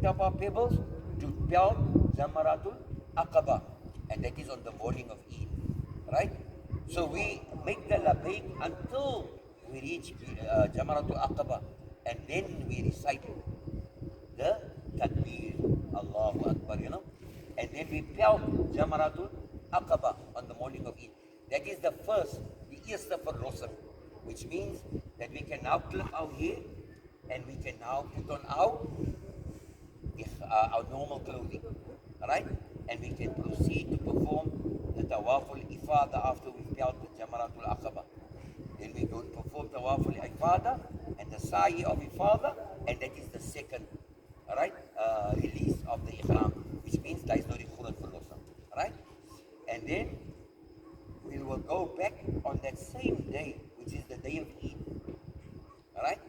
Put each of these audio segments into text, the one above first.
up our pebbles to pelt Jamaratul Aqaba, and that is on the morning of Eid, right? So we make the labayk until we reach Jamaratul Aqaba, and then we recite the takbir, Allahu Akbar, and then we pelt Jamaratul Aqaba on the morning of Eid. That is the eerste verlossing, which means that we can now clip our hair and we can now put on our normal clothing, right? And we can proceed to perform the Tawaful Ifada after we've pelt the Jamaratul Aqaba. Then we go to perform Tawaful Ifada and the Sa'i of Ifada, and that is the second, right, release of the Ihram, which means daar is nou die groot verlossing, right? And then we will go back on that same day, which is the day of Eid, right?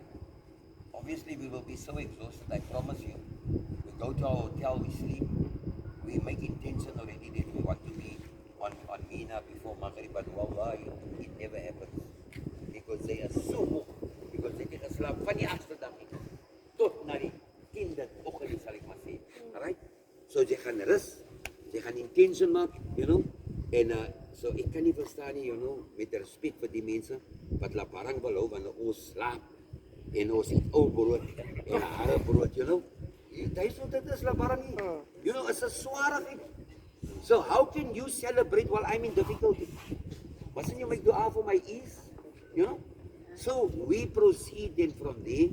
Obviously, we will be so exhausted, I promise you. We go to our hotel, we sleep, we make intention already that we want to be on Mina before Maghrib, but wallahi, it never happens. Because they are so moe, because they get a slaap van die Amsterdam tot na die 10de oggend, sal ek maar sê. Alright? So jy gaan rus, jy gaan intention maak, en so ek kan nie verstaan nie, met respect vir die mense wat la barang wil hou wanneer ons slaap en ons eet ou brood en harde brood, Dit is la barang nie. It's a swaarigheid. So how can you celebrate while I'm in difficulty? Mustn't you make dua for my ease? So we proceed then from there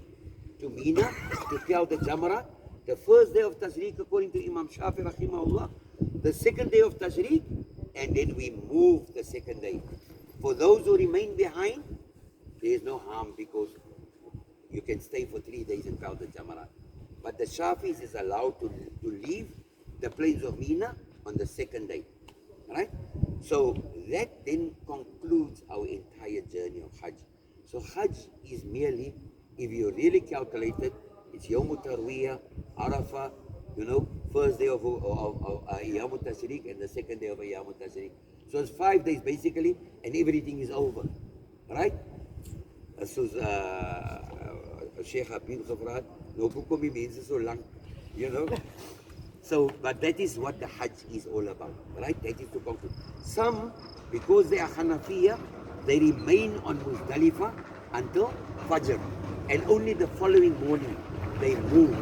to Mina to tell the Jamara, the first day of Tashriq according to Imam Shafi rahimahullah, the second day of Tashriq, and then we move the second day. For those who remain behind, there is no harm because you can stay for 3 days and count the Jamarat. But the Shafis is allowed to leave the plains of Mina on the second day. Right? So that then concludes our entire journey of Hajj. So Hajj is merely, if you really calculate it, it's Yawm Tarwiyah, Arafah, first day of Yawm Tashriq and the second day of Yawm Tashriq. So it's 5 days basically, and everything is over. Right? So Sheikh Habib gevra het, nou hoekom die mense so lang, So, but that is what the Hajj is all about, right? That is to conclude. Some, because they are Hanafiya, they remain on Muzdalifah until Fajr, and only the following morning they move,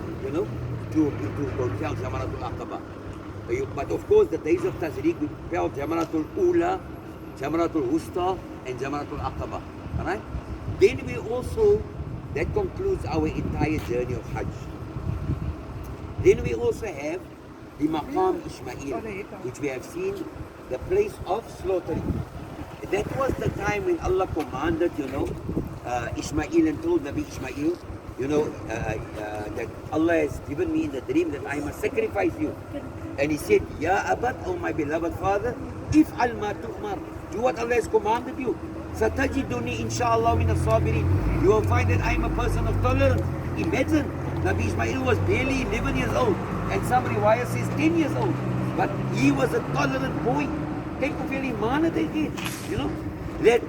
to go tell Jamaratul Aqaba. But of course, the days of Tashriq, we tell Jamaratul Ula, Jamaratul Wusta, and Jamaratul Aqaba. All right? Then we also, that concludes our entire journey of Hajj. Then we also have the Maqam Ismail, which we have seen, the place of slaughtering. That was the time when Allah commanded, Ismail and told Nabi Ismail, that Allah has given me in the dream that I must sacrifice you. And he said, Ya Abad, oh my beloved father, if al-ma tu'mar, do what Allah has commanded you. Satajiduni inshallah min as-sabirin. You will find that I am a person of tolerance. Imagine, Nabi Ismail was barely 11 years old, and some riwayah says 10 years old. But he was a tolerant boy. Kyk hoeveel iman het hy gehad, that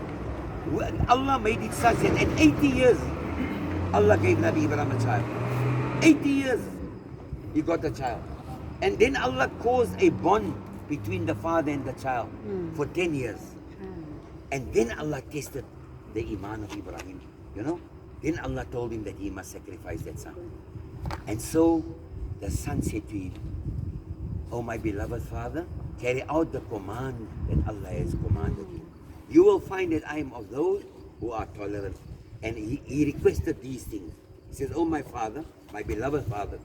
Allah made it such that at 80 years, Allah gave Nabi Ibrahim a child. 80 years, he got a child. And then Allah caused a bond between the father and the child for 10 years. And then Allah tested the iman of Ibrahim, Then Allah told him that he must sacrifice that son. And so the son said to him, oh my beloved father, carry out the command that Allah has commanded you. You will find that I am of those who are tolerant. And he requested these things. He says, oh my father, my beloved father,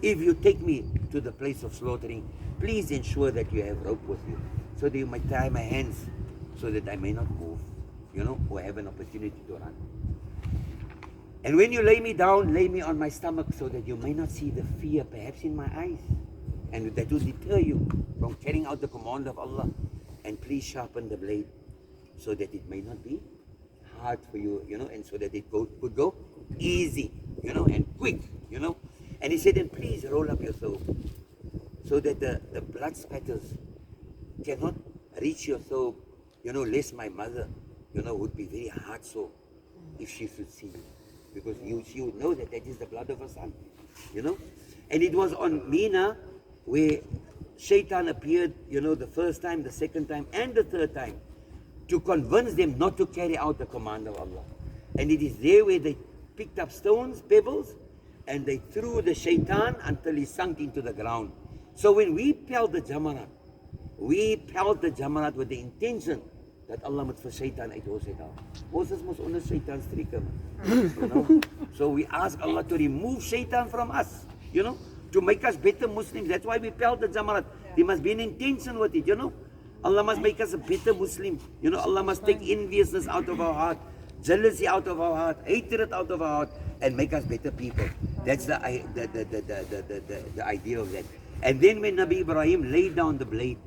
if you take me to the place of slaughtering, please ensure that you have rope with you, so that you might tie my hands, so that I may not move, or have an opportunity to run. And when you lay me down, lay me on my stomach, so that you may not see the fear perhaps in my eyes. And that will deter you from carrying out the command of Allah. And please sharpen the blade, so that it may not be hard for you, and so that it could go easy, and quick, And he said, and please roll up your throat, so that the blood spatters cannot reach your throat, lest my mother, would be very hard sore if she should see you. Because she would know that that is the blood of her son, And it was on Mina where Shaitan appeared, the first time, the second time, and the third time, to convince them not to carry out the command of Allah. And it is there where they picked up stones, pebbles, and they threw the Shaitan until he sunk into the ground. So when we pelt the Jamarat, we pelt the Jamarat with the intention dat Allah moet vir Shaitan uit ons uithaal. Ons is mos onder Shaitan's strikke, man. So we ask Allah to remove Shaitan from us, to make us better Muslims. That's why we pelt the Jamarat. There must be an intention with it, Allah must make us a better Muslim. Allah must take enviousness out of our heart, jealousy out of our heart, hatred out of our heart, and make us better people. That's the idea of that. And then when Nabi Ibrahim laid down the blade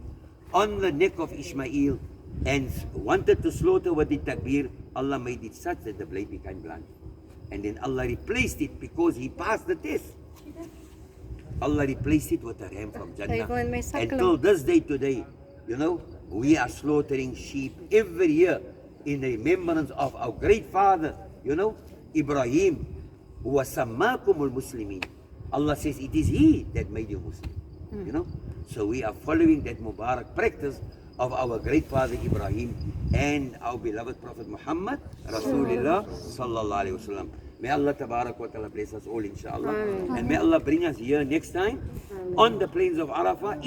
on the neck of Ishmael and wanted to slaughter with the takbir, Allah made it such that the blade became blunt. And then Allah replaced it because he passed the test. Allah replaced it with a ram from Jannah. Until this day today, we are slaughtering sheep every year in remembrance of our great father, Ibrahim, who was Sammakumul Muslimin. Allah says it is he that made you Muslim. So we are following that Mubarak practice of our great father Ibrahim and our beloved Prophet Muhammad Rasulullah Sallallahu Alaihi Wasallam. May Allah Tabarak wa Ta'ala bless us all, inshallah. And may Allah bring us here next time on the plains of Arafah.